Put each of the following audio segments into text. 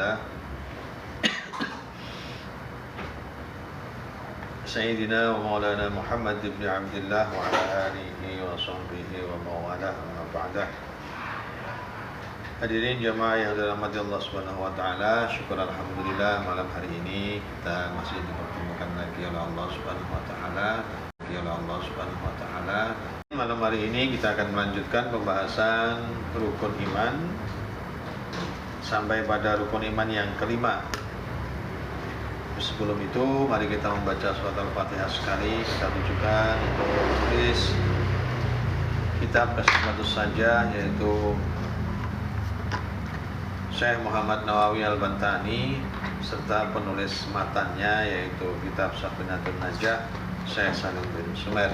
الله سيدنا ومولانا محمد بن عبد الله وعلى آله وصحبه ومواله أما بعد. Hadirin jamaah yang dirahmati Allah Subhanahu wa taala, syukur alhamdulillah malam hari ini kita masih dipertemukan lagi oleh Allah Subhanahu wa taala. Malam hari ini kita akan melanjutkan pembahasan rukun iman sampai pada rukun iman yang kelima. Sebelum itu mari kita membaca surat Al-Fatihah sekali, kita rujukan untuk menulis kitab Kasmatus Saja, yaitu Syekh Muhammad Nawawi Al-Bantani, serta penulis matannya yaitu kitab Safinatun Najah Syekh Salim bin Sumer.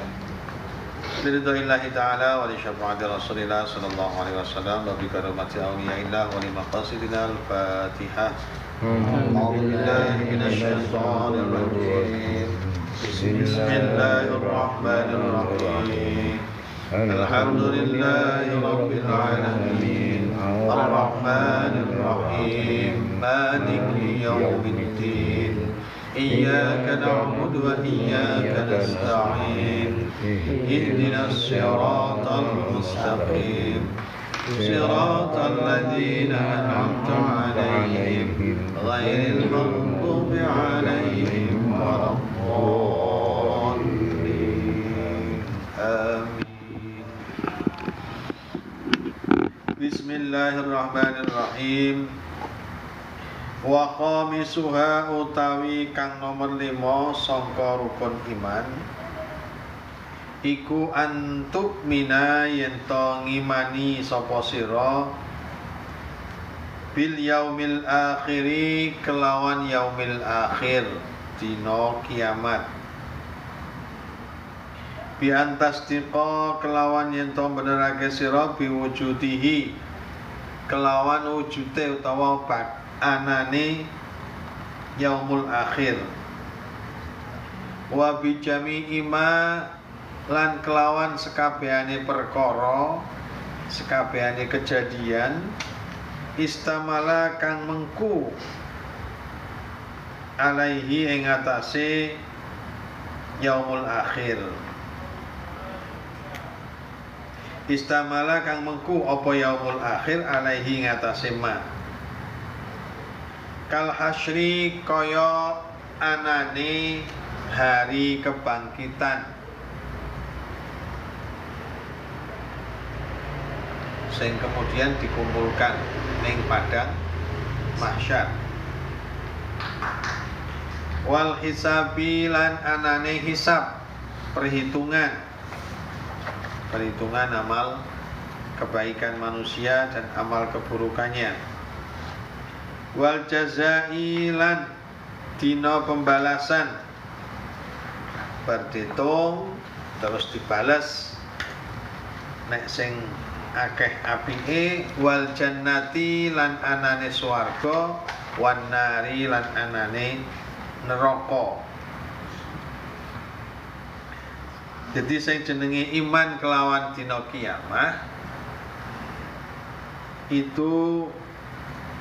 Biridha'illahi ta'ala wa li syafa'ati Rasulillah sallallahu alaihi wasallam wa bi karamati awliyaillah wa li maqasidina Al-Fatihah. A'udzu billahi minasyaitonir rajim. Bismillahirrahmanirrahim. Alhamdulillahi rabbil alamin. Ar-Rahmanir Rahim. Maliki yaumiddin. Iyyaka na'budu wa iyyaka nasta'in. Ihdinas siratal mustaqim. Siratal ladzina an'amta 'alaihim ghairil maghdubi 'alaihim waladdallin. Amin. Bismillahirrahmanirrahim. Wa khamisuha utawi kang nomor 5 sangka rukun iman iku antuk mina yento ngimani sapa sira bil yaumil akhiri kelawan yaumil akhir dina kiamat, bi antasdiqa kelawan yento benerake sira biwujudihi kelawan wujude utawa anane yaumul akhir, wa bi jami'i ma lan kelawan sekabehane perkara sekabehane kejadian istamala kang mengku alaihi ing atase yaumul akhir. Istamala kang mengku apa yaumul akhir alaihi ing atase ma kal hasyri kaya anane hari kebangkitan sing kemudian dikumpulkan ning padang mahsyar, wal hisabi lan anane hisab perhitungan amal kebaikan manusia dan amal keburukannya, wal jazai lan dina pembalasan berditung terus dibalas nek sing akeh apike, wal jannati lan anane swarga, wan nari lan anane neraka. Jadi sing jenenge iman kelawan dina kiamah itu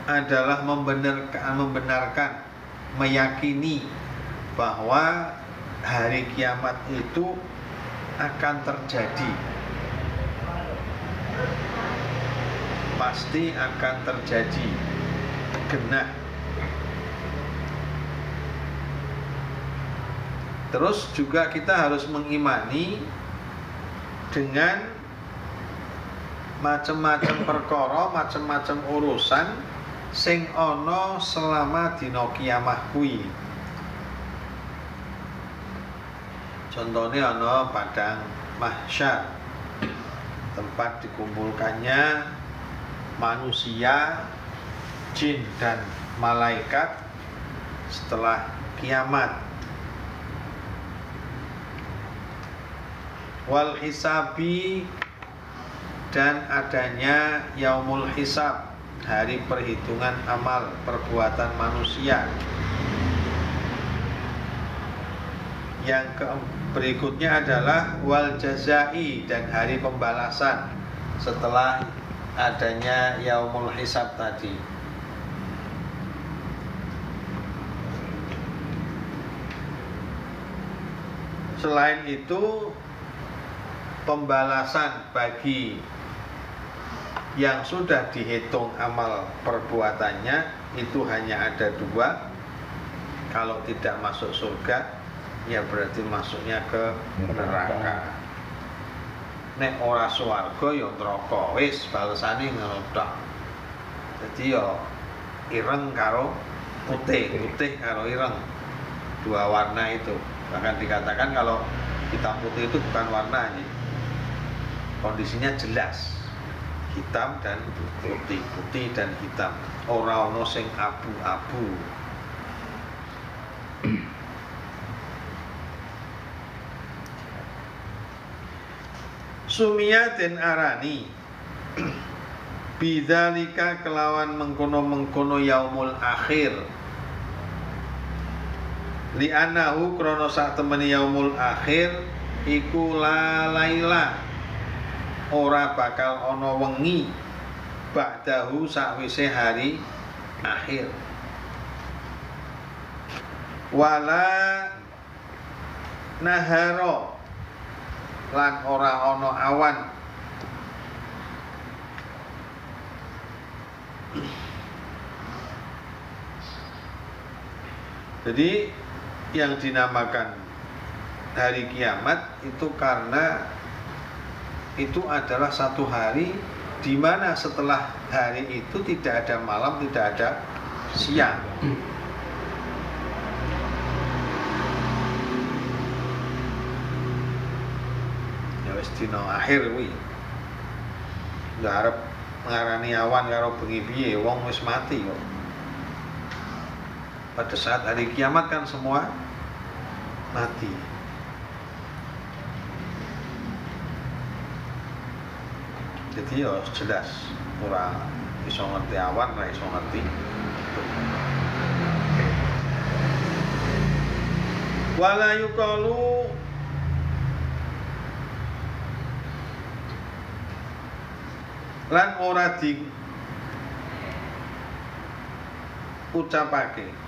adalah membenarkan, meyakini bahwa hari kiamat itu akan terjadi, pasti akan terjadi, genah. Terus juga kita harus mengimani dengan macam-macam perkara, macam-macam urusan sing ana selama dina kiamah kuwi. Contohnya ana padang mahsyar, tempat dikumpulkannya manusia, jin dan malaikat setelah kiamat. Wal hisabi dan adanya yaumul hisab, hari perhitungan amal perbuatan manusia. Yang berikutnya adalah wal jazai, dan hari pembalasan setelah adanya yaumul hisab tadi. Selain itu, pembalasan bagi yang sudah dihitung amal perbuatannya itu hanya ada 2. Kalau tidak masuk surga, ya berarti masuknya ke neraka. Nek ora swarga ya neraka, wis balesane ngono tok. Dadi ya ireng karo putih karo ireng, 2 warna itu. Bahkan dikatakan kalau hitam putih itu bukan warna ini, kondisinya jelas, hitam dan putih, putih dan hitam, ora ono sing abu-abu. Sumia den arani bidzalika kelawan mengkono-mengkono yaumul akhir, li'annahu krono sak temeni yaumul akhir iku la laila ora bakal ana wengi ba'dahu sakwise hari akhir, wala naharo lan ora ana awan. Jadi yang dinamakan hari kiamat itu karena itu adalah satu hari di mana setelah hari itu tidak ada malam, tidak ada siang. Ya wis dina akhir kuwi. Ndak arep ngarani awan karo bengi piye, wong wis mati kok. Pada saat hari kiamat kan semua mati. Jadi ya jelas ora iso ngerti awan, ora iso ngerti. Wala yuqalu lan ora di ucapake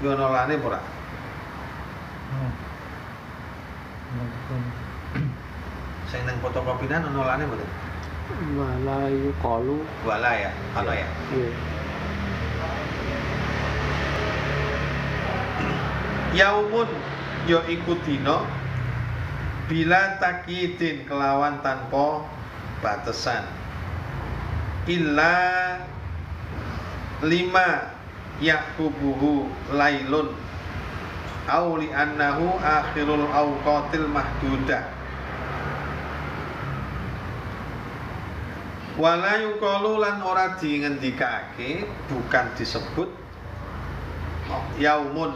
yo nolane ora. Sing nang fotokopinan nolane mboten? Wala yuqalu. Wala ya, ana ya. Iya. Yaumun yo iku dina bila takyidin kelawan tanpa batesan, illa 5 yakubuhu lailun au li annahu akhirul awqatil mahdudah. Wala yuqalu lan ora dingendikake, bukan disebut yaumun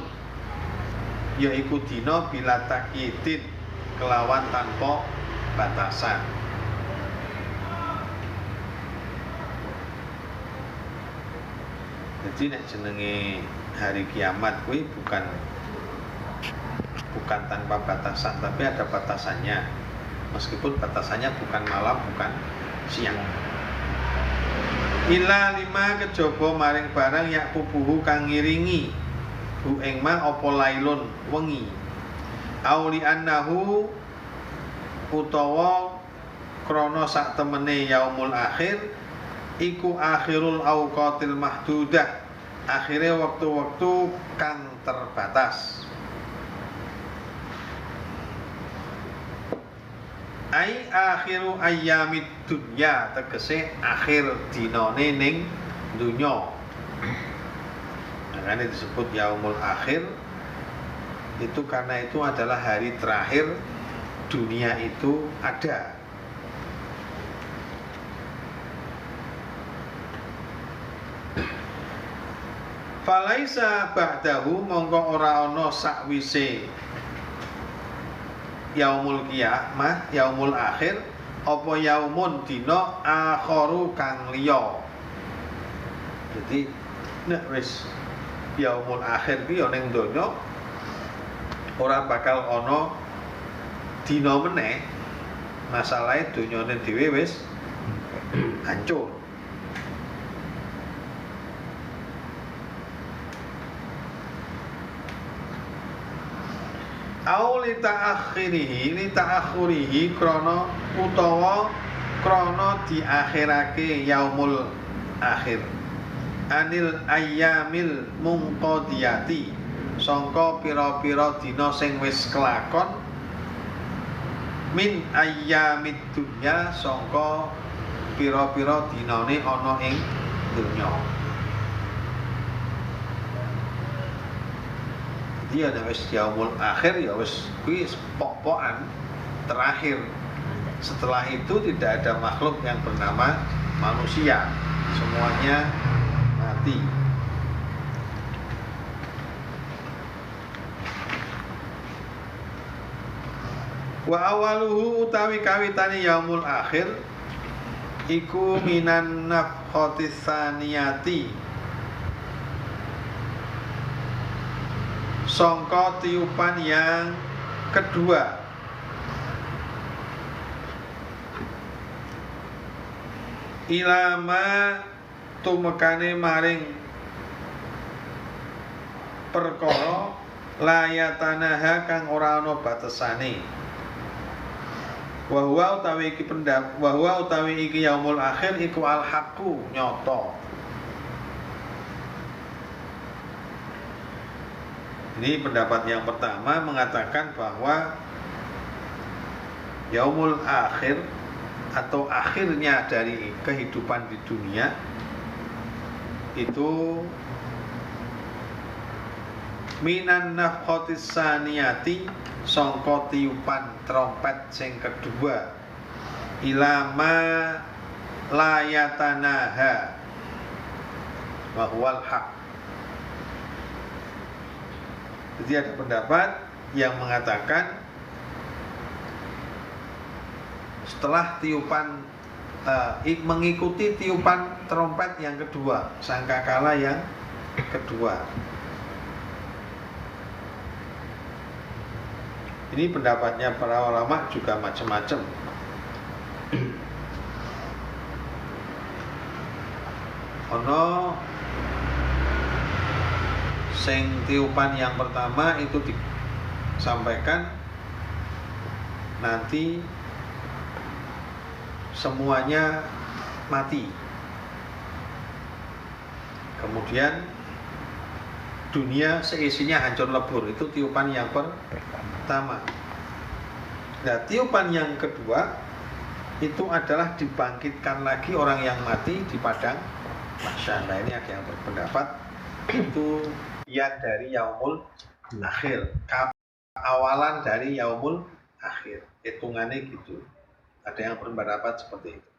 yaiku dina bila takyidin kelawan tanpa batasan. Jadi nek jenenge hari kiamat kuwi bukan tanpa batasan, tapi ada batasannya. Meskipun batasannya bukan malam, bukan siang. Ila 5 kejaba maring barang yakubuhu kang ngiringi hu ing ma apa lailun wengi. Auli annahu utawa krana sak temene yaumul akhir iku akhirul awqatil mahdudah, akhire waktu-waktu kang terbatas. Ai akhiru ayyamid dunya, tegese akhir dinane ning dunya. Makanya disebut yaumul akhir itu karena itu adalah hari terakhir dunia itu ada. Falaisa ba'dahu mongko ora ana sakwise yaumul qiyamah, yaumul akhir apa yaumun dina akharu kang liya. Jadi nek wis yaumul akhir ki ya ning donya ora bakal ana dina meneh, masalahe donyane dhewe wis hancur. au li ta'akhirihi krana utawa krana diakhirake yaumul akhir anil ayyamil munqadiyati sangka pira-pira dina sing wis kelakon min ayyamid dunya sangka pira-pira dinane ana ing dunya. Dia ada wis yaumul akhir ya wis kuwi pok-pokan terakhir. Setelah itu tidak ada makhluk yang bernama manusia. Semuanya mati. Wa awaluhu utawi kawitane yaumul akhir iku minan nafkhatis saniyati sangka tiupan yang kedua ilama tumekane maring perkara layatanaha kang ora ana batesane wa huwa utawi iki yaumul akhir iku al haqqu nyata. Ini pendapat yang pertama mengatakan bahwa yaumul akhir atau akhirnya dari kehidupan di dunia itu minan nafkhatis saniyati sangka tiupan trompet sing kedua ilama layatanaha wa huwal haq. Jadi ada pendapat yang mengatakan setelah tiupan mengikuti tiupan trompet yang kedua, sangkakala yang kedua. Ini pendapatnya para ulama juga macam-macam. Ono sing tiupan yang pertama itu disampaikan nanti semuanya mati. Kemudian dunia seisinya hancur lebur. Itu tiupan yang pertama. Nah, tiupan yang kedua itu adalah dibangkitkan lagi orang yang mati di padang mahsyar. Nah, ini ada yang berpendapat itu yang dari yaumul akhir, awalan dari yaumul akhir, hitungannya gitu. Ada yang berpendapat seperti itu.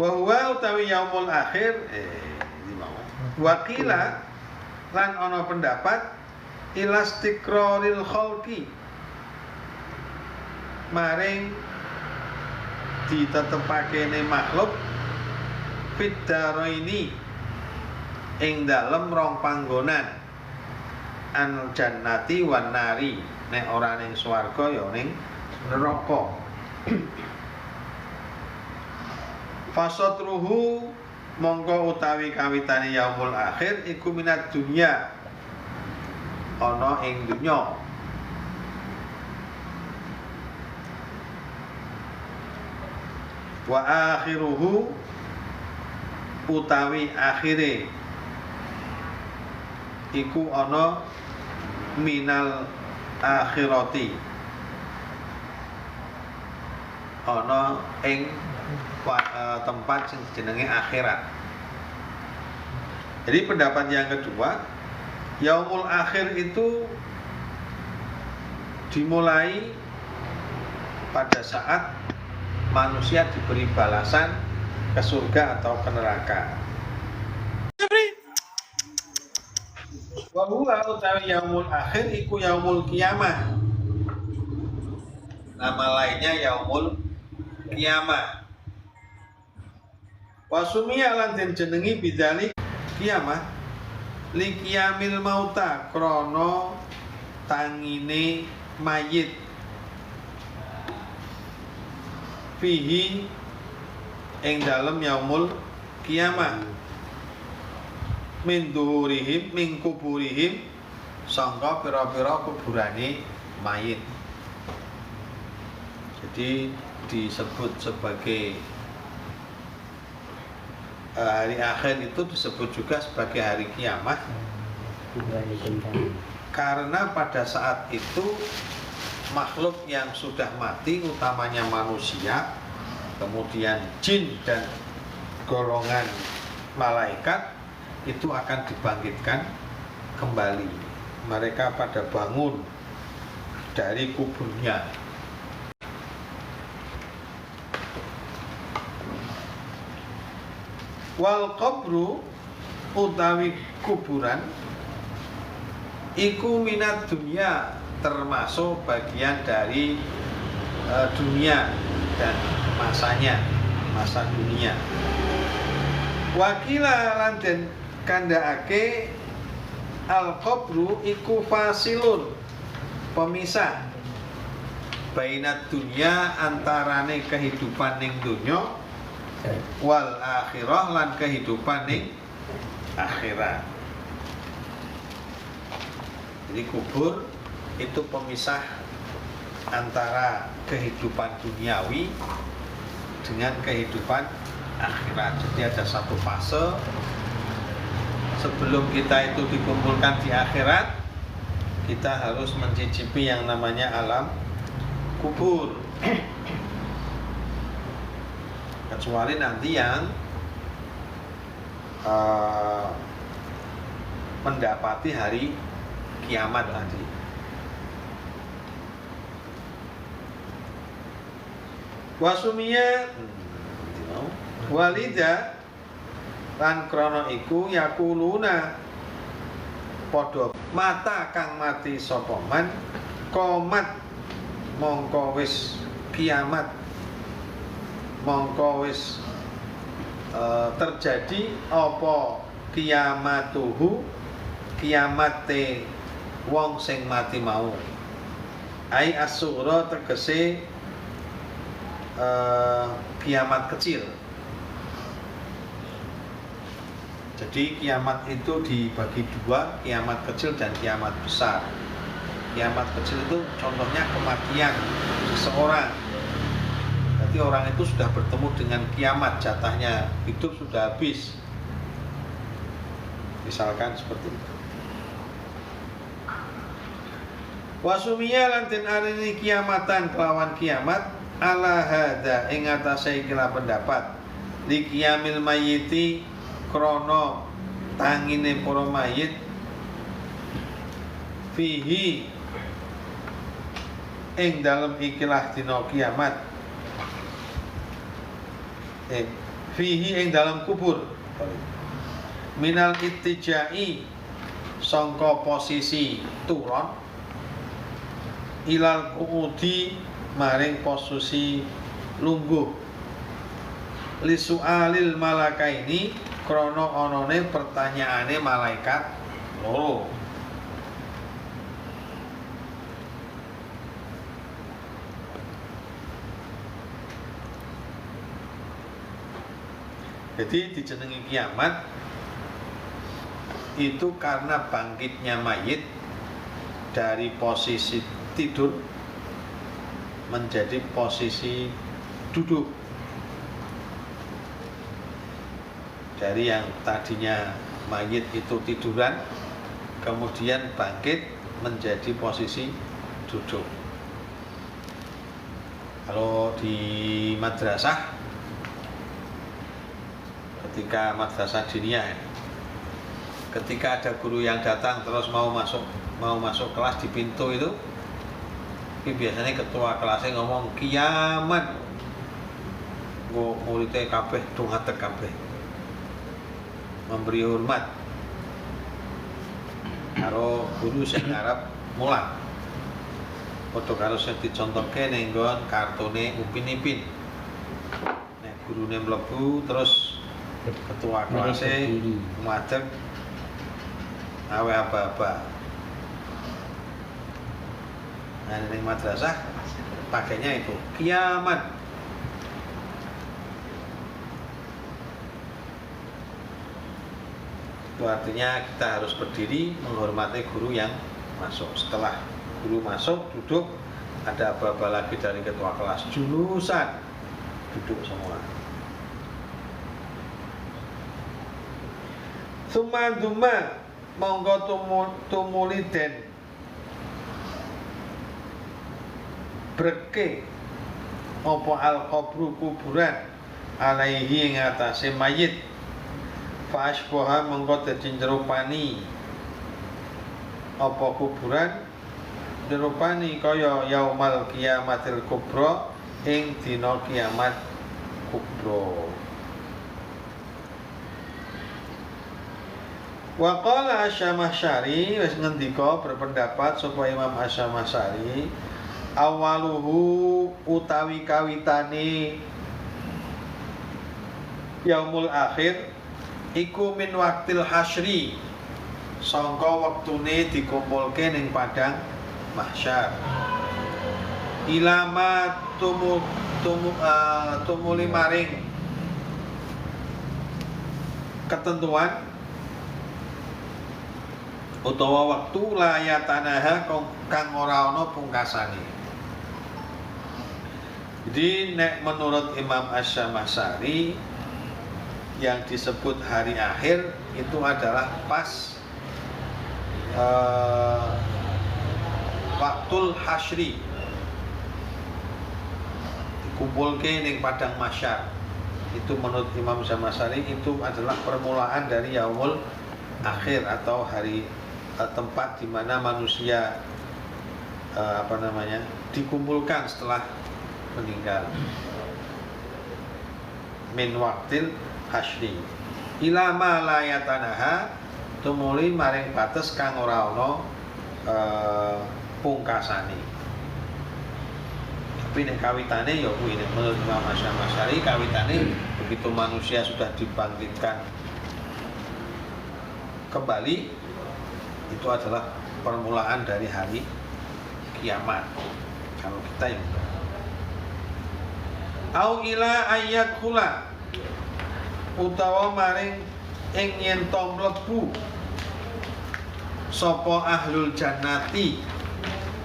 Wa huwa utawi yaumul akhir ini mau. Wakila lan ana pendapat ilastiqraril khalqi maring ditetepakene makhluk fiddaro ini ing dalem rong panggonan an jannati wan nari nek ora ning swarga ya ning neraka. Fasatruhu mongko utawi kawitane yaumul akhir iku minat dunya ana ing dunya. Wa akhiruhu utawi akhire iku ana minal akhirati ana ing tempat sing jenenge akhirat. Jadi pendapat yang kedua, yaumul akhir itu dimulai pada saat manusia diberi balasan ke surga atau ke neraka. Wa huwa utawi yaumul akhir iku yaumul qiyamah. Nama lainnya yaumul qiyamah. Wa sumiya lan den jenengi bidzalik qiyamah li qiyamil mauta krana tangine mayit fihi ing dalem yaumul qiyamah min duhurihim min kuburihim sangka pira-pira kuburane mayit. Jadi disebut sebagai hari akhir itu disebut juga sebagai hari kiamat karena pada saat itu makhluk yang sudah mati, utamanya manusia, kemudian jin dan golongan malaikat itu akan dibangkitkan kembali. Mereka pada bangun dari kuburnya. Wal qabru utawi kuburan iku minat dunia, termasuk bagian dari dunia dan masanya, masa dunia. Wakila lan den kandhakake al qabru iku fasilun, pemisah bainat dunia, antarane kehidupan ning dunya wal akhirah lan kehidupan ning akhirat. Jadi kubur itu pemisah antara kehidupan duniawi dengan kehidupan akhirat. Jadi ada satu fase sebelum kita itu dikumpulkan di akhirat, kita harus mencicipi yang namanya alam kubur. Kecuali nanti yang mendapati hari kiamat nanti. Wasumia walida lan krana iku yakuluna padha mata kang mati sapa man komat mongko wis kiamat, mongko wis terjadi apa kiamatuhu, kiamate wong sing mati mau. Ai as-sughra tegese kiamat kecil. Jadi kiamat itu dibagi dua, kiamat kecil dan kiamat besar. Kiamat kecil itu contohnya kematian seseorang. Jadi orang itu sudah bertemu dengan kiamat, jatahnya hidup sudah habis. Misalkan seperti itu. Wasumia lan den arani kiamatan kelawan kiamat ala hada ing atase kila pendapat li qiyamil mayyiti krana tangine para mayit fihi ing dalem ikilah dina kiamat fihi ing dalam kubur minal ittijai sangka posisi turun ilal qu'udi maring posisi lungguh li su'alil malakaini krana anane pertanyaane malaikat loro. Jadi dijenengi kiamat itu karena bangkitnya mayit dari posisi tidur menjadi posisi duduk. Dari yang tadinya mayit itu tiduran, kemudian bangkit menjadi posisi duduk. Kalau di madrasah, ketika madrasah diniyah, ketika ada guru yang datang terus mau masuk kelas di pintu itu biasanya ketua kelasnya ngomong kiamat, muridnya kabeh dungatek kabeh memberi hormat karo guru sing ngarep mulang. Padha karo sing dicontohke ning nggon kartone Upin Ipin. Nek gurune mlebu terus ketua kelasnya madeg awe aba-aba. Nah, di madrasah pakainya itu kiamat. Itu artinya kita harus berdiri menghormati guru yang masuk. Setelah guru masuk, duduk, ada aba-aba lagi dari ketua kelas, jurusan, duduk semua. Suma monggo tumuli den breke apa al-qabru kuburan alaihi ing atase mayit fa asbaha monggo dadi nyrupani apa kuburan nyrupani kaya yaumal kiamatil kubra ing dina kiamat kubra. Wa qala Asy-Syamashari wis ngendika berpendapat sapa Imam Asy-Syamashari awaluhu utawi kawitane yaumul akhir iku min waktil hasyri sangka wektune dikumpulke ning padang mahsyar ilama tumuli maring ketentuan utawa waktu layatanaha kang ora ana pungkasane. Jadi nek menurut Imam Asy-Syamashari yang disebut hari akhir itu adalah pas waktul hasyri dikumpulke ning padang mahsyar. Itu menurut Imam Asy-Syamashari itu adalah permulaan dari yaumul akhir atau hari tempat di mana manusia dikumpulkan setelah meninggal. Min waktil hasyri ila ma la yatanaha tumuli maring bates kang ora ana pungkasane. Tapi nek kawitane ya kuwi nek menurut Imam Asy-Syamashari kawitane begitu manusia sudah dibangkitkan kembali itu adalah permulaan dari hari kiamat. Kalau kita yang au ila ayat kula utawa maring ing yen to mlebu sapa ahlul jannati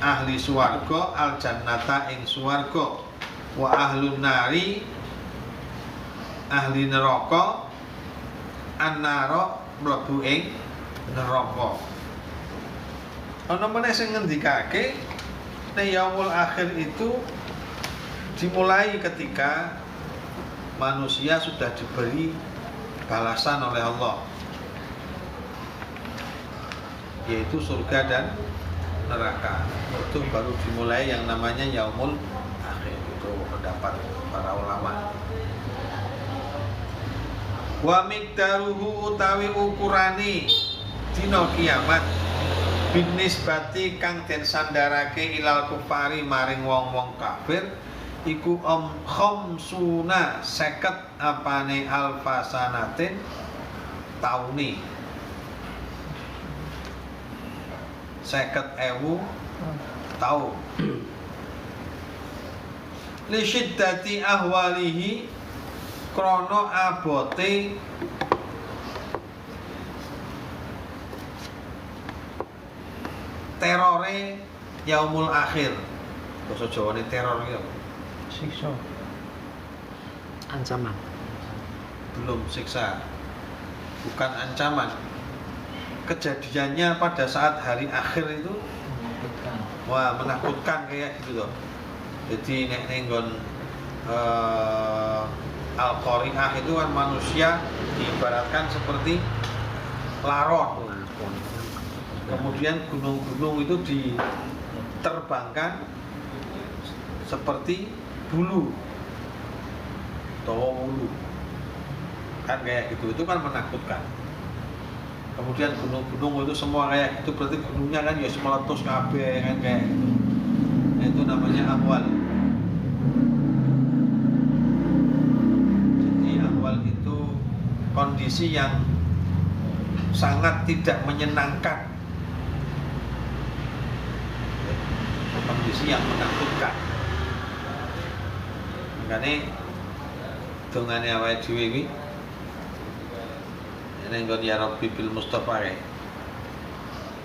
ahli swarga al jannata ing swarga wa ahlun nari ahli neraka annara mlebu ing neraka. Ana meneh sing ngendikake nek yaumul akhir itu dimulai ketika manusia sudah diberi balasan oleh Allah, yaitu surga dan neraka. Itu baru dimulai yang namanya yaumul akhir. Itu pendapat para ulama. Wa miqdaruhu utawi ukurane dina kiamat binisbati kang den sandarake ilal kufari maring wong-wong kafir iku khamsuna 50 apane alfasanatin tauni 50.000 tahun li syiddati ahwalihi krana abote terore yaumul akhir. Basa Jawane teror iki apa? Siksa. Ancaman. Belum siksa. Bukan ancaman. Kejadiannya pada saat hari akhir itu menakutkan kayak gitu loh. Jadi nek nenggon Al-Qari'ah itu kan manusia diibaratkan seperti laron. Kemudian gunung-gunung itu diterbangkan seperti bulu atau wulu, kan kayak gitu. Itu kan menakutkan. Kemudian gunung-gunung itu semua kayak gitu, berarti gunungnya kan ya meletus kabeh kan kayak gitu. Itu namanya ahwal. Jadi ahwal itu kondisi yang sangat tidak menyenangkan, kondisi yang menakutkan. Makanya dongane awake dhewe iki nek nggon ya Rabbi bil Mustofa kae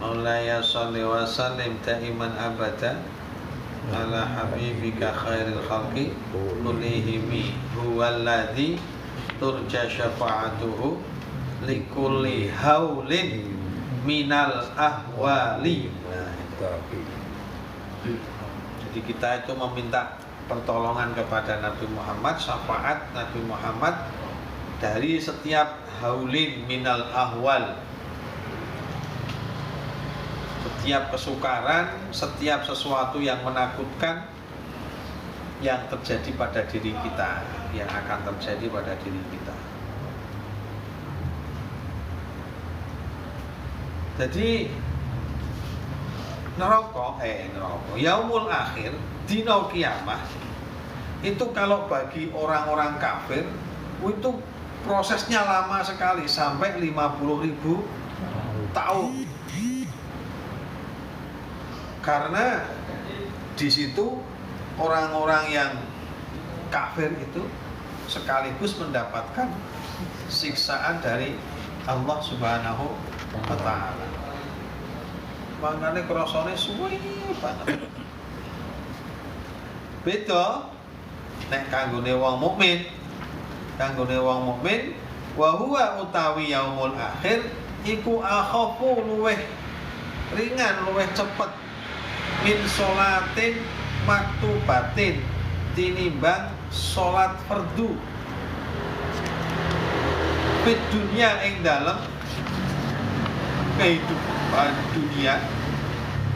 Maulaya salli wa sallim ta'iman abada ala habibika khairil khalqi kullihimi huwaladzi turja syafa'atuhu likulli haulin minal ahwali. Jadi kita itu meminta pertolongan kepada Nabi Muhammad, syafaat Nabi Muhammad dari setiap haulin minal ahwal, setiap kesukaran, setiap sesuatu yang menakutkan yang terjadi pada diri kita, yang akan terjadi pada diri kita. Jadi neraka yaumul akhir, dino kiamah itu kalau bagi orang-orang kafir itu prosesnya lama sekali, sampai 50.000 tahun. Karena di situ orang-orang yang kafir itu sekaligus mendapatkan siksaan dari Allah Subhanahu wa Ta'ala. Makanya kerasane suwe banget. Beda nek kanggone wong mukmin. Kanggone wong mukmin wa huwa utawi yaumul akhir iku akhafu luweh ringan, luweh cepet min sholatin maktubatin tinimbang sholat fardu di dunia ing dalem kehidupan dunia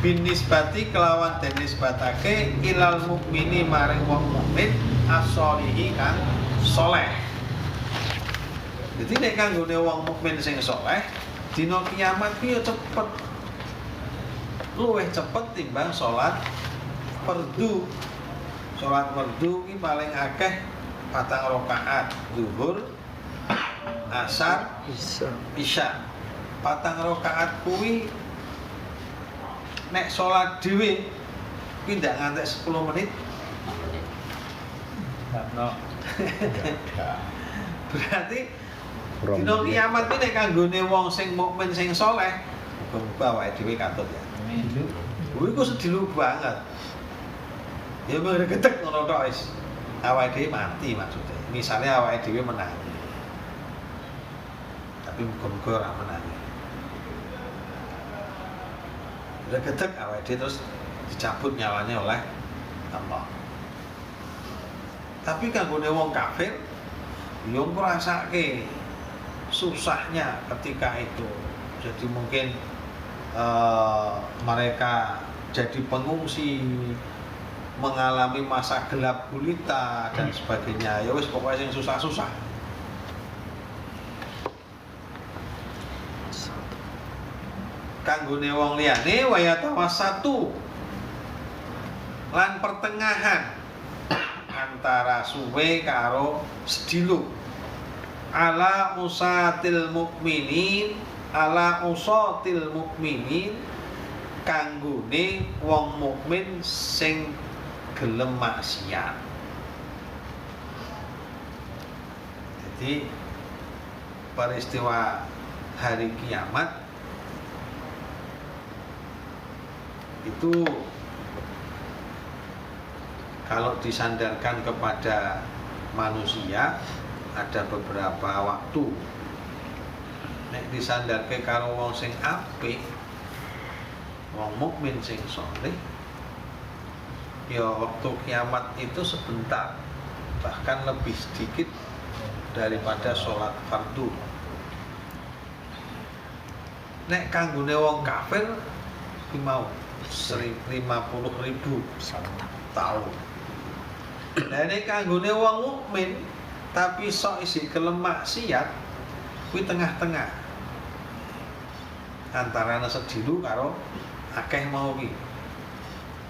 binisbati kelawan den nisbatake ilal mukmini maring wong mukmin as-sholihi kang saleh. Jadi nek kanggone wong mukmin sing saleh dina kiamat ki yo cepet, luwih cepet timbang salat fardu. Salat fardu ki paling akeh 4 rakaat, zuhur, asar, isya. 4 rakaat kuwi nek salat dhewe kuwi ndak ngantek 10 menit. Berarti dina kiamat iki nek kanggone wong sing mukmin sing saleh, muga awake dhewe katut ya. Kuwi ku sedilu banget. Ya mung gedek ngono tok wis. Awake dhewe mati maksudnya. Misale awake dhewe menang. Tapi muga-muga ora menang. Udah gedek awake dhewe terus dicabut nyawanya oleh Allah. Tapi kanggone wong kafir yo ngrasake susahnya ketika itu. Jadi mungkin mereka jadi pengungsi, mengalami masa gelap gulita dan sebagainya. Ya wis pokoknya yang susah-susah. Kanggone wong liyane waya tawassatu lan pertengahan antara suwe karo sedilu ala usatil mukminin kanggone wong mukmin sing gelem maksiat. Jadi peristiwa hari kiamat itu kalau disandarkan kepada manusia ada beberapa waktu. Nek disandarke karo wong sing apik, wong mukmin sing saleh, ya waktu kiamat itu sebentar, bahkan lebih sedikit daripada sholat fardu. Nek kanggone wong kafir ki mau 50.000 tahun. Nah nek kanggone wong mukmin tapi sok isi kelem maksiat kuwi tengah-tengah antara sedilu karo akeh mau ki.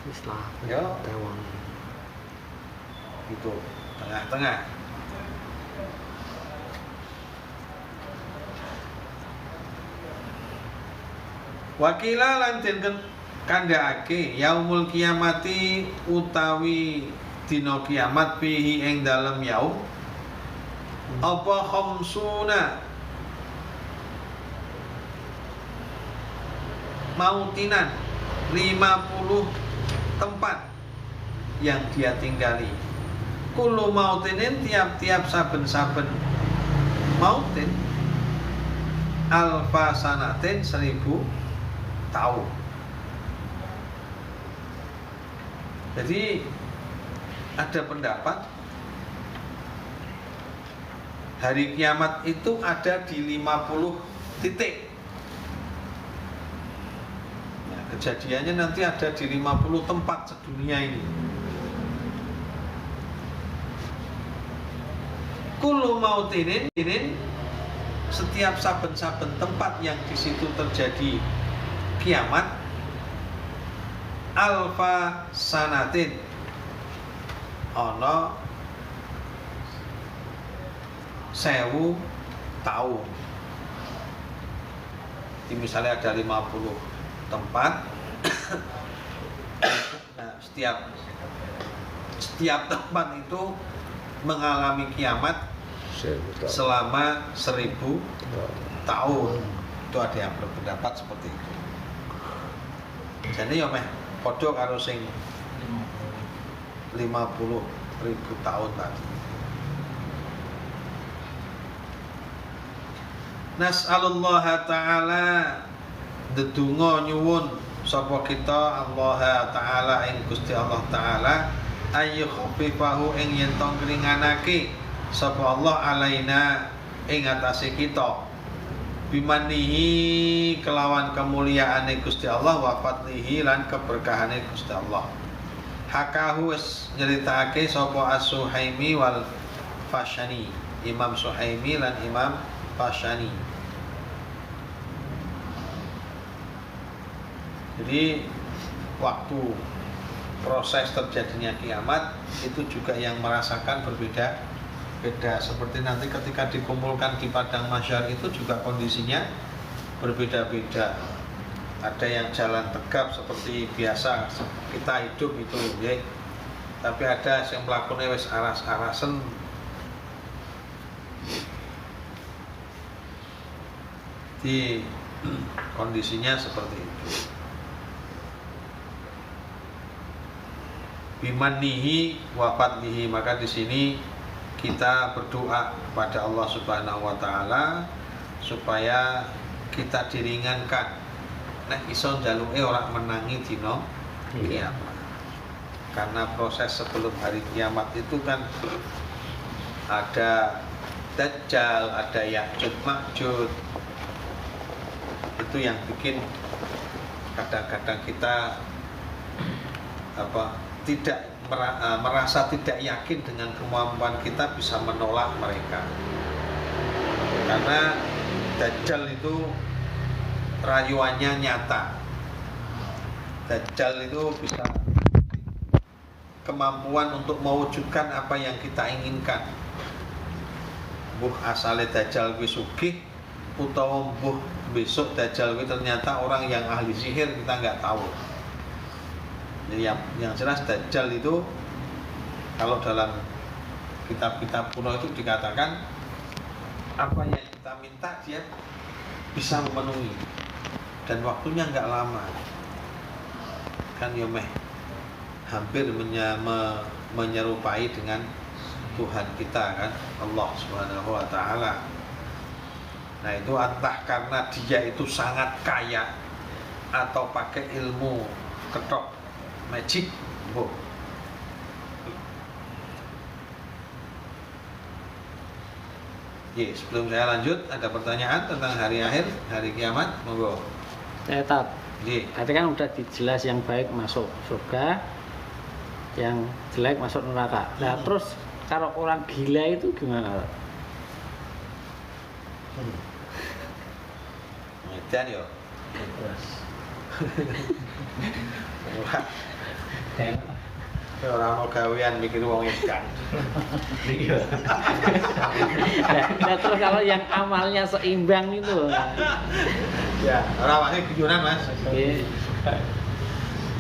Wis lah. Yo. Tewang. Itu tengah-tengah. Wakila lan den kandhakake yaumul kiamati utawi dina kiamat fihi ing dalem yaum apa khamsuna mautinan, 50 tempat yang dia tinggali. Kullu mautinin, tiap-tiap saben-saben mautin, alfa sanatin, 1000 tahun. Jadi ada pendapat hari kiamat itu ada di 50 titik. Nah, kejadiannya nanti ada di 50 tempat sedunia ini. Kullu mautinin, setiap saben-saben tempat yang di situ terjadi kiamat, alfa sanatin, ono 1000 tahun. Jadi misalnya ada 50 tempat. Nah, setiap tempat itu mengalami kiamat selama 1000 tahun. Itu ada yang berpendapat seperti itu. Jadi ya meh padha karo sing 50.000 tahun tadi. Nas'alullah ta'ala, dedonga nyuwun sapa kita Allah ta'ala ing Gusti Allah ta'ala ayu khafifahu ing yen tong ngringanake sapa Allah alaina ing atase kita bimanihi kelawan kemuliaane Gusti Allah wa fadlihi lan keberkahane Gusti Allah. Hakahu wis nyeritakake sapa As-Suhaimi wal Fashani, Imam Suhaimi lan Imam Fashani. Jadi waktu proses terjadinya kiamat itu juga yang merasakan berbeda-beda. Seperti nanti ketika dikumpulkan di padang mahsyar itu juga kondisinya berbeda-beda. Ada yang jalan tegap seperti biasa kita hidup itu, ya. Tapi ada yang melakukannya wis aras-arasen. Di kondisinya seperti itu. Bimanihi wa fadlihi, maka di sini kita berdoa kepada Allah Subhanahu wa taala supaya kita diringankan nek iso njaluke ora menangi dina kiamat. Karena proses sebelum hari kiamat itu kan ada Dajjal, ada Ya'juj Ma'juj. Itu yang bikin kadang-kadang kita tidak merasa tidak yakin dengan kemampuan kita bisa menolak mereka. Karena Dajjal itu rayuannya nyata. Dajjal itu bisa kemampuan untuk mewujudkan apa yang kita inginkan. Mbuh asale Dajjal kuwi sugih utawa mbuh besok Dajjal kuwi ternyata orang yang ahli sihir, kita nggak tahu. Jadi yang jelas Dajjal itu kalau dalam kitab-kitab kuno itu dikatakan apa yang kita minta dia bisa memenuhi dan waktunya nggak lama. Kan yomeh hampir menyerupai dengan Tuhan kita kan, Allah Subhanahu wa taala. Nah, itu entah karena dia itu sangat kaya atau pakai ilmu ketok magic, Bu. Sebelum saya lanjut, ada pertanyaan tentang hari akhir, hari kiamat, monggo. Saya tahu. Tadi kan udah dijelas yang baik masuk surga, yang jelek masuk neraka. Nah, terus kalau orang gila itu gimana? Edan yo. Orang mau gawean mikir wong edan. Nah, terus kalau yang amalnya seimbang itu, ya orang wae guyonan Mas.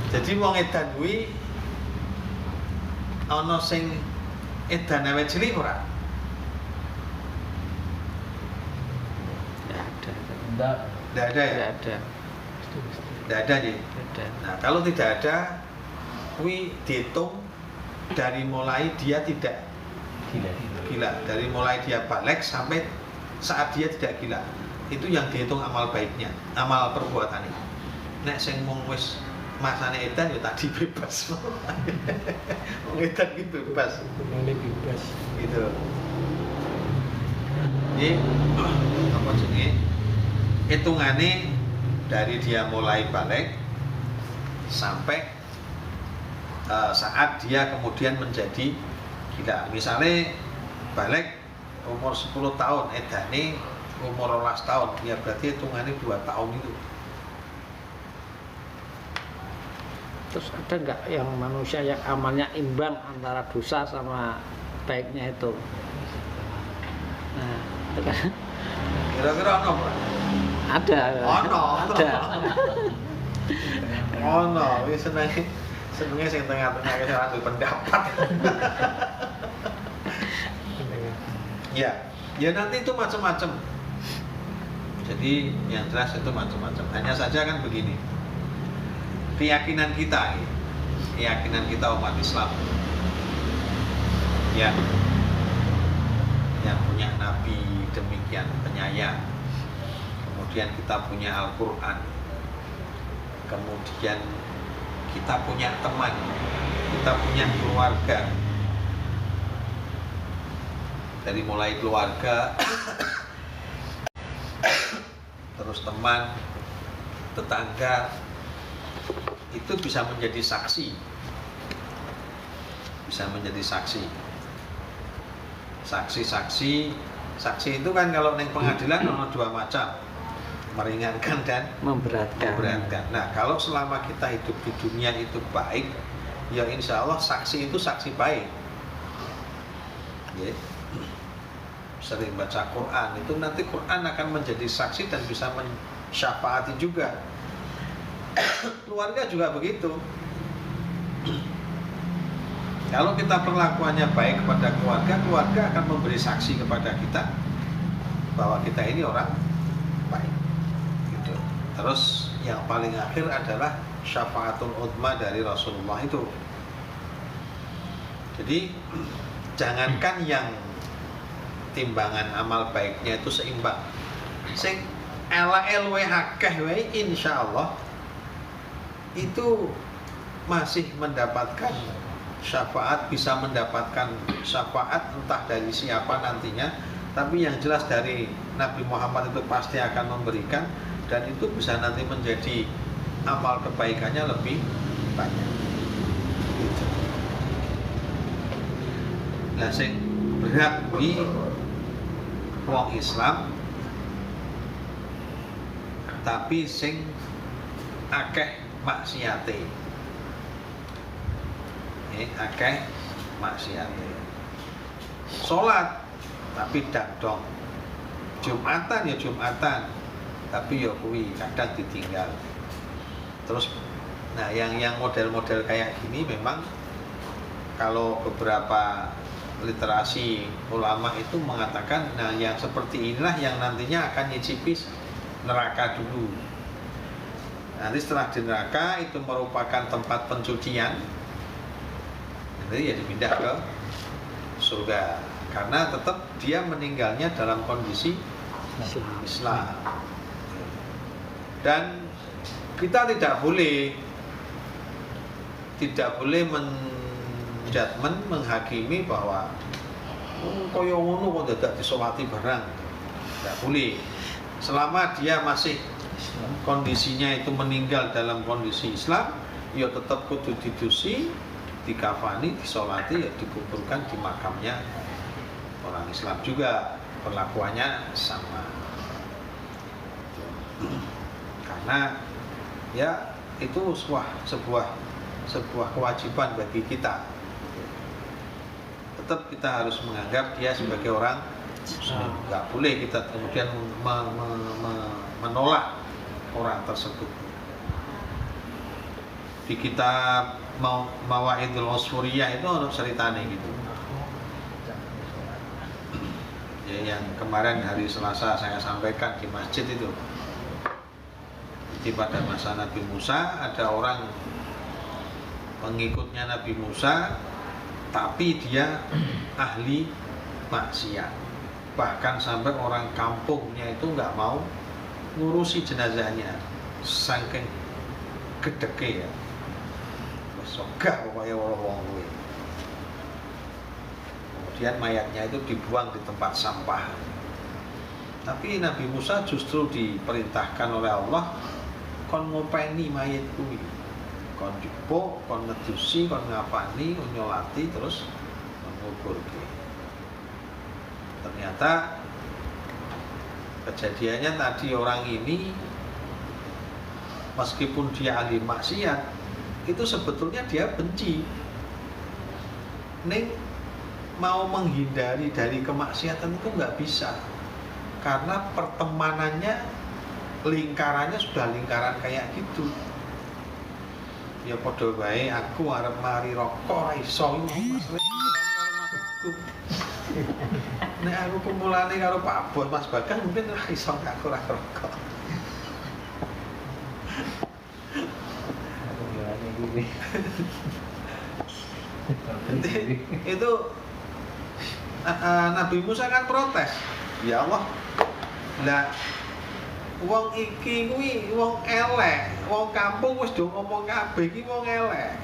Jadi wong edan kuwi ana sing edan awake cilik ora? Tidak ada ya? Tidak ada ya? Tidak ada. Tidak ada nih. Nah, kalau tidak ada, kui dihitung dari mulai dia tidak gila, dari mulai dia balik sampai saat dia tidak gila. Itu yang dihitung amal baiknya, amal perbuatannya. Nek sing mung wis masane edan ya tadi bebas. Wong edan iki bebas. Bebas. Gitu. Ini apa jenenge? Hitungane dari dia mulai balik sampai saat dia kemudian menjadi gila. Misalnya balik umur 10 tahun, edane umur 12 tahun, ya berarti hitungannya 2 tahun itu. Terus ada nggak yang manusia yang amalnya imbang antara dosa sama baiknya itu? Nah, itu kan Kira-kira ono apa? ada. Ono. Ada. Ono, wis senenge sing tengah-tengah wis ora duwe pendapat. Ya nanti itu macam-macam. Jadi yang jelas itu macam-macam. Hanya saja kan begini. Keyakinan kita umat Islam. Ya. Yang punya nabi demikian penyayang. Kemudian kita punya Al-Qur'an. Kemudian kita punya teman, kita punya keluarga. Dari mulai keluarga, terus teman, tetangga, itu bisa menjadi saksi. Bisa menjadi saksi. Saksi itu kan kalau neng pengadilan ada 2 macam, meringankan dan memberatkan. Nah, kalau selama kita hidup di dunia itu baik, ya insya Allah saksi itu saksi baik. Yeah. Sering baca Quran, itu nanti Quran akan menjadi saksi dan bisa mensyafaati juga. Keluarga juga begitu. Kalau kita perlakuannya baik kepada keluarga, keluarga akan memberi saksi kepada kita bahwa kita ini orang baik. Gitu. Terus yang paling akhir adalah syafaatul uzma dari Rasulullah itu. Jadi jangankan yang timbangan amal baiknya itu seimbang, sing LL akeh wae insyaallah itu masih mendapatkan syafaat, bisa mendapatkan syafaat entah dari siapa nantinya, tapi yang jelas dari Nabi Muhammad itu pasti akan memberikan, dan itu bisa nanti menjadi amal kebaikannya lebih banyak. Nah, sing berat di wong Islam tapi sing akeh maksiate. Akeh maksiate. Salat tapi dangdong. Jumatan ya Jumatan, tapi ya kuwi kadang ditinggal. Terus nah yang model-model kayak gini memang kalau beberapa literasi ulama itu mengatakan, nah yang seperti inilah yang nantinya akan nyicipi neraka dulu. Nanti setelah di neraka itu merupakan tempat pencucian, nanti ya dipindah ke surga, karena tetap dia meninggalnya dalam kondisi Islam. Dan kita tidak boleh judgment, menghakimi bahwa kaya ngono kok dadak disolati barang. Tidak boleh. Selama dia masih kondisinya itu meninggal dalam kondisi Islam, ya tetap kudu didusi, dikafani, disolati, ya dikuburkan di makamnya orang Islam juga, perlakuannya sama. Karena ya itu sebuah kewajiban bagi kita. Tetap kita harus menganggap dia sebagai orang Muslim. Nggak boleh kita kemudian menolak orang tersebut. Di kitab Mawaidul Usfuriyah itu ada ceritanya gitu. Ya, yang kemarin hari Selasa saya sampaikan di masjid itu. Di pada masa Nabi Musa ada orang pengikutnya Nabi Musa, tapi dia ahli maksiat. Bahkan sampai orang kampungnya itu nggak mau ngurusi jenazahnya, saking gedeke ya. Wes ogah pokoknya wong kuwi. Kemudian mayatnya itu dibuang di tempat sampah. Tapi Nabi Musa justru diperintahkan oleh Allah kon ngopeni mayat kuwi. Kon dipuk, kon ngedusi, kon ngapani, nyolati terus menguburke. Ternyata kejadiannya tadi orang ini meskipun dia ahli maksiat, itu sebetulnya dia benci. Ning mau menghindari dari kemaksiatan itu nggak bisa, karena pertemanannya lingkarannya sudah lingkaran kayak gitu. Ya padha wae aku arep mari rokok ra iso masalah masukku. Nek aku kumulane karo Pak Bos Mas Bagas mungkin ra iso aku ra rokok. Itu Nabi Musa kan protes. Ya Allah, lah wong iki kuwi wong elek, wong kampung wis do ngomong kabeh iki wong elek.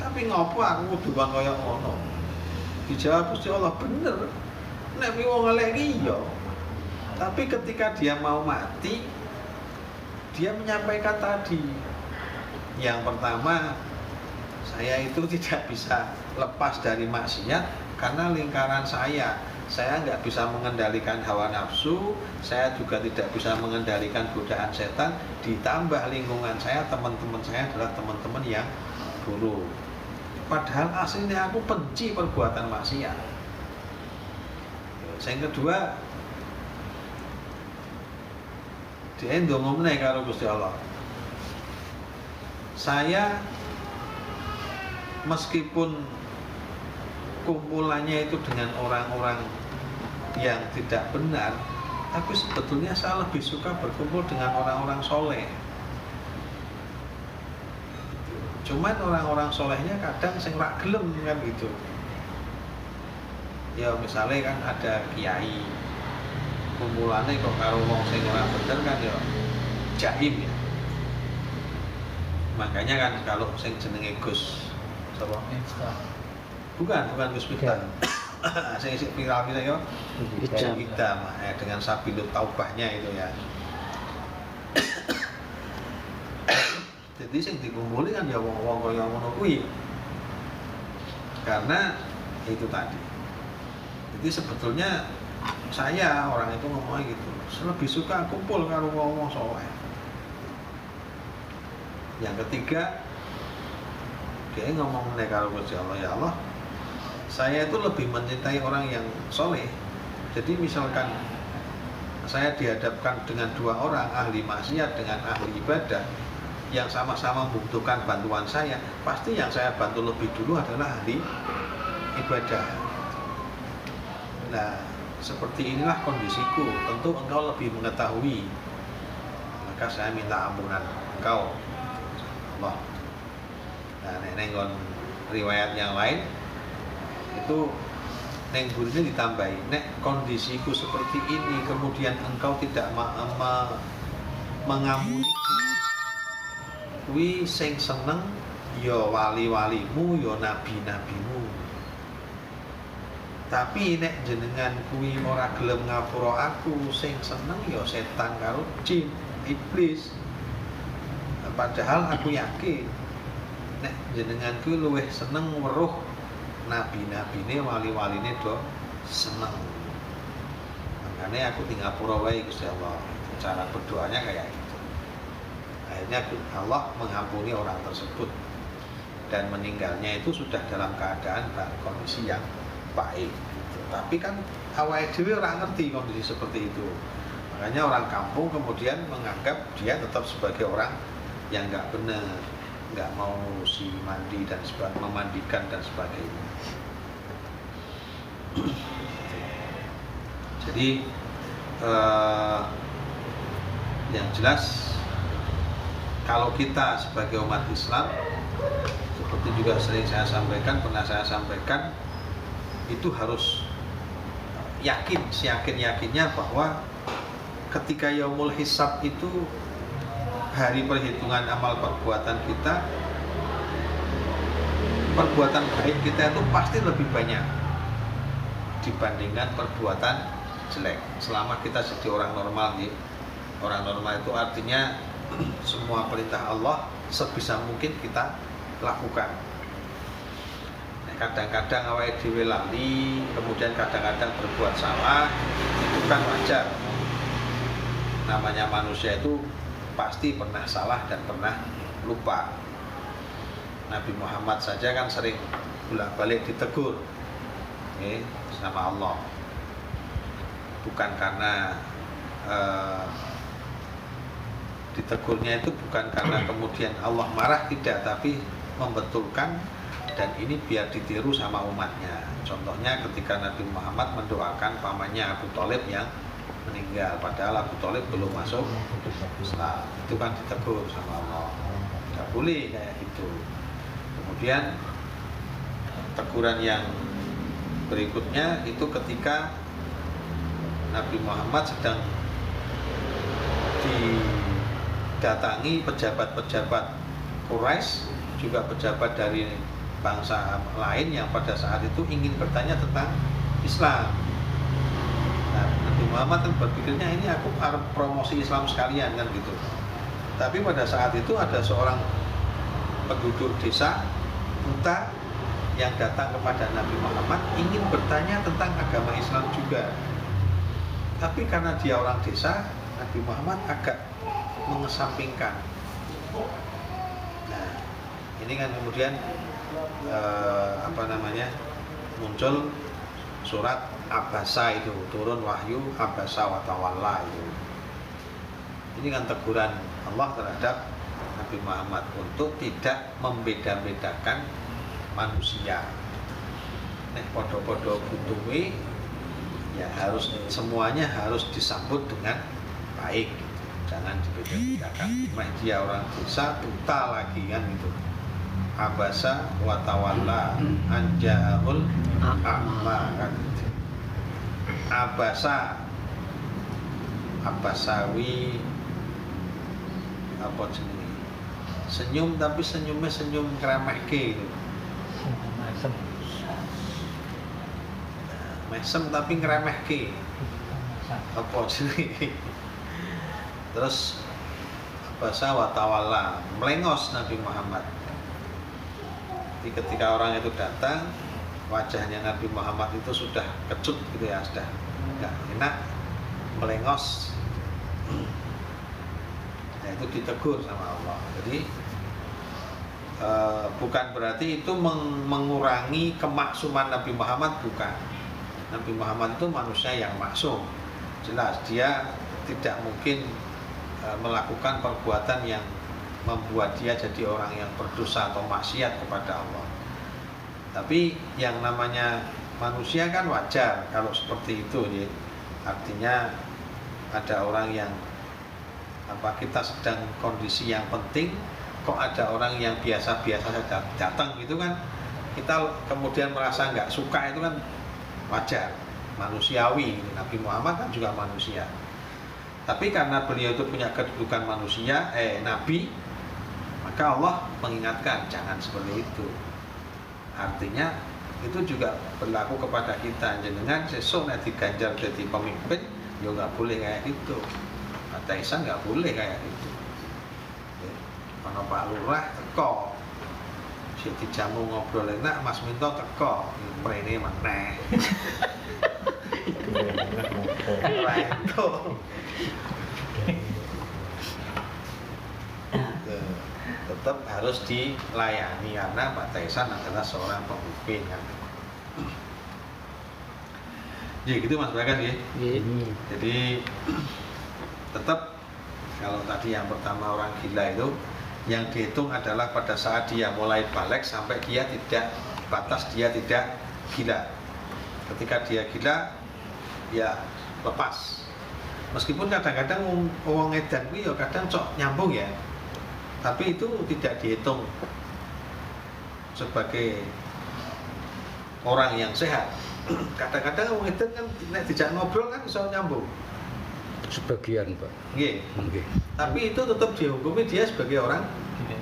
Tapi ngopo aku kudu kaya ngono? Dijawab Gusti Allah, bener. Nek kuwi wong elek iki iya. Tapi ketika dia mau mati, dia menyampaikan tadi. Yang pertama, saya itu tidak bisa lepas dari maksiat karena lingkaran saya nggak bisa mengendalikan hawa nafsu, saya juga tidak bisa mengendalikan godaan setan, ditambah lingkungan saya, teman-teman saya adalah teman-teman yang buruk. Padahal aslinya aku benci perbuatan maksiat. Yang kedua, dia ndonga meneh karo Gusti Allah. Saya meskipun kumpulannya itu dengan orang-orang yang tidak benar, tapi sebetulnya saya lebih suka berkumpul dengan orang-orang soleh. Cuman orang-orang solehnya kadang sing rak gelem kan gitu. Ya misalnya kan ada kiai, kumpulannya kok karo wong sing ora bener kan ya jaim ya. Makanya kan kalau sing jenenge Gus sapa? Bukan Gus Miftah. Sing isih viral ya. Idam dengan Sabilut Taubahnya itu ya. Jadi sing dikumpuli kan ya wong-wong kaya ngono kuwi. Karena itu tadi. Jadi sebetulnya saya orang itu ngomongnya gitu, lebih suka kumpul karo wong-wong saleh. Yang ketiga, dia ngomong meneh karo Gusti Allah, ya Allah, saya itu lebih mencintai orang yang soleh. Jadi misalkan saya dihadapkan dengan dua orang, ahli maksiat dengan ahli ibadah, yang sama-sama membutuhkan bantuan saya, pasti yang saya bantu lebih dulu adalah ahli ibadah. Nah, seperti inilah kondisiku. Tentu engkau lebih mengetahui, maka saya minta ampunan engkau, Allah. Nah, nenggon riwayat yang lain itu neng burine ditambahi, nek kondisiku seperti ini kemudian engkau tidak mengampuni, kuwi sing seneng ya wali-walimu ya nabi-nabimu. Tapi nek jenengan kuwi ora gelem ngapura aku, sing seneng ya setan karo jin, iblis. Padahal aku yakin nek jenengan kuwi luwih seneng weruh nabi-nabine, wali-waline do seneng. Makanya aku di ngapura wae Gusti Allah. Cara berdoanya kayak gitu. Akhirnya Allah mengampuni orang tersebut dan meninggalnya itu sudah dalam keadaan kondisi yang baik. Tapi kan awake dhewe ora ngerti kondisi seperti itu. Makanya orang kampung kemudian menganggap dia tetap sebagai orang yang nggak benar, nggak mau ngurusi mandi dan memandikan dan sebagainya. Jadi yang jelas kalau kita sebagai umat Islam, seperti juga sering saya sampaikan, pernah saya sampaikan, itu harus yakin, seyakin-yakinnya bahwa ketika yaumul hisab itu hari perhitungan amal perbuatan kita, perbuatan baik kita itu pasti lebih banyak dibandingkan perbuatan jelek. Selama kita jadi orang normal, ya. Orang normal itu artinya semua perintah Allah sebisa mungkin kita lakukan. Nah, kadang-kadang awake dhewe lali, kemudian kadang-kadang berbuat salah, itu kan wajar. Namanya manusia itu pasti pernah salah dan pernah lupa. Nabi Muhammad saja kan sering bolak-balik ditegur sama Allah. Bukan karena ditegurnya itu bukan karena kemudian Allah marah, tidak, tapi membetulkan, dan ini biar ditiru sama umatnya. Contohnya ketika Nabi Muhammad mendoakan pamannya Abu Thalib yang meninggal, padahal Abu Thalib belum masuk Islam, itu kan ditegur sama Allah, tidak boleh kayak gitu. Kemudian teguran yang berikutnya itu ketika Nabi Muhammad sedang didatangi pejabat-pejabat Quraisy, juga pejabat dari bangsa lain yang pada saat itu ingin bertanya tentang Islam. Nah, Nabi Muhammad kan berpikirnya ini aku harus promosi Islam sekalian kan gitu. Tapi pada saat itu ada seorang penduduk desa buta yang datang kepada Nabi Muhammad ingin bertanya tentang agama Islam juga. Tapi karena dia orang desa, Nabi Muhammad agak mengesampingkan. Nah, ini kan kemudian muncul surat Abasa, itu turun wahyu Abasa wa tawalla itu. Ini kan teguran Allah terhadap Nabi Muhammad untuk tidak membeda-bedakan manusia. Nek podo-podo butuhi, ya harus semuanya harus disambut dengan baik, jangan dibeda-bedakan. Dia orang desa buta lagi kan itu. Abasa wa tawalla anja'ahul a'ma kan itu. Abasa, abasawi, apa jenis senyum, tapi senyumnya senyum ngeremehke gitu. Mesem tapi ngeremehke. Apa jenis? Terus abasa wa tawalla, melengos Nabi Muhammad. Jadi ketika orang itu datang, wajahnya Nabi Muhammad itu sudah kecut gitu ya, sudah nggak enak, melengos. Nah, itu ditegur sama Allah. Jadi bukan berarti itu mengurangi kemaksuman Nabi Muhammad, bukan. Nabi Muhammad itu manusia yang maksum. Jelas dia tidak mungkin melakukan perbuatan yang membuat dia jadi orang yang berdosa atau maksiat kepada Allah. Tapi yang namanya manusia kan wajar kalau seperti itu ya. Artinya ada orang yang kita sedang kondisi yang penting, kok ada orang yang biasa-biasa saja datang gitu kan, kita kemudian merasa nggak suka, itu kan wajar, manusiawi. Nabi Muhammad kan juga manusia, tapi karena beliau itu punya kedudukan manusia, nabi, maka Allah mengingatkan jangan seperti itu. Artinya itu juga berlaku kepada kita. Jenengan sesuk nek diganjar jadi pemimpin, ya nggak boleh kayak gitu. Taisan nggak boleh kayak gitu. Kalau Pak Lurah teko, si dijamu ngobrol enak, Mas Minto teko, prene meneh. Itu. Tetap harus dilayani karena Pak Taisan adalah seorang pemimpin kan. Jadi gitu Mas Bagas ya. Jadi tetap kalau tadi yang pertama orang gila itu yang dihitung adalah pada saat dia mulai balik sampai dia tidak batas, dia tidak gila. Ketika dia gila ya lepas. Meskipun kadang-kadang wong edan kuwi ya kadang cok nyambung ya. Tapi itu tidak dihitung sebagai orang yang sehat. Kadang-kadang wong edan kan nek dijak ngobrol kan iso nyambung. Sebagian, Pak. Nggih. Nggih. Tapi itu tetap dihukumi dia sebagai orang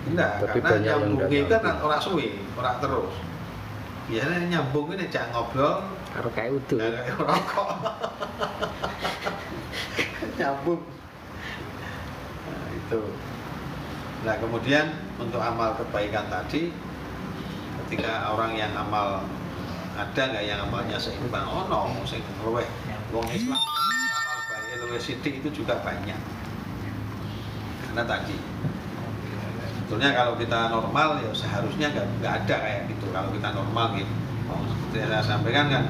enggak, Tapi karena banyak yang nyambungnya enggak kan ora suwe, ora terus. Biasanya nyambung ini jak ngobrol karo kayak utuh. kayak rokok. Nyambung. Nah, itu. Nah, kemudian untuk amal kebaikan tadi, ketika orang yang amal ada nggak yang amalnya seimbang? Oh no, sing luweh. Wong Islam amal baik luweh sithik itu juga banyak. Karena tadi sebetulnya kalau kita normal ya seharusnya nggak ada kayak gitu. Kalau kita normal gitu, seperti yang saya sampaikan kan,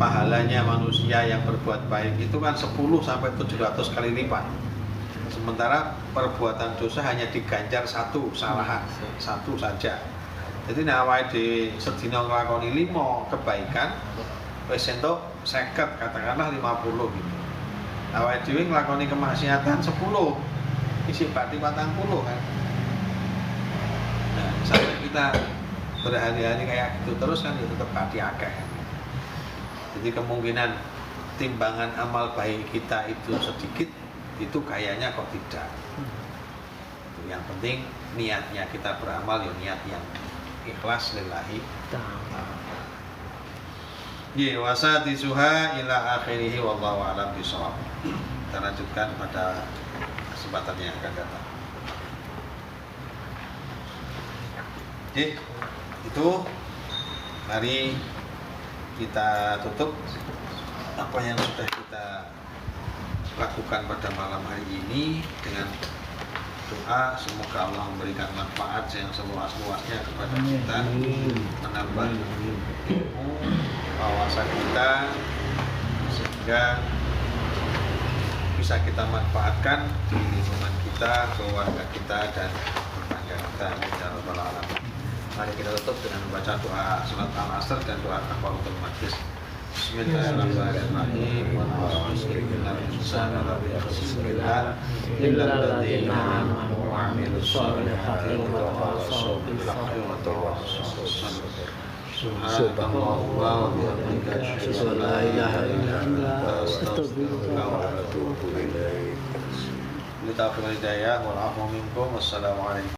pahalanya manusia yang berbuat baik itu kan 10 sampai 700 kali lipat. Sementara perbuatan dosa hanya diganjar satu kesalahan, satu saja. Jadi nek awake dhewe sedina nglakoni 5 kebaikan wis entuk 50, katakanlah 50 gitu. Awake dhewe nglakoni kemaksiatan 10 isi berarti 40 kan. Nah, sampai kita berhari-hari kayak gitu terus kan ya tetap hati akeh. Jadi kemungkinan timbangan amal baik kita itu sedikit, itu kayaknya kok tidak. Yang penting niatnya kita beramal ya niat yang ikhlas lillahi ta'ala. Ya wasati suha ila akhirih wallahu a'lam bishawab. Kita lanjutkan pada kesempatan yang akan datang. Oke, itu mari kita tutup apa yang sudah kita lakukan pada malam hari ini dengan doa, semoga Allah memberikan manfaat yang seluas-luasnya kepada kita, menambah ilmu, wawasan kita, sehingga bisa kita manfaatkan di lingkungan kita, keluarga kita, dan tetangga kita. Ya Rabbal Alamin. Mari kita tutup dengan membaca doa salat al-asr dan doa kafaratul majlis. Bismillahirrahmanirrahim. Wassalamualaikum.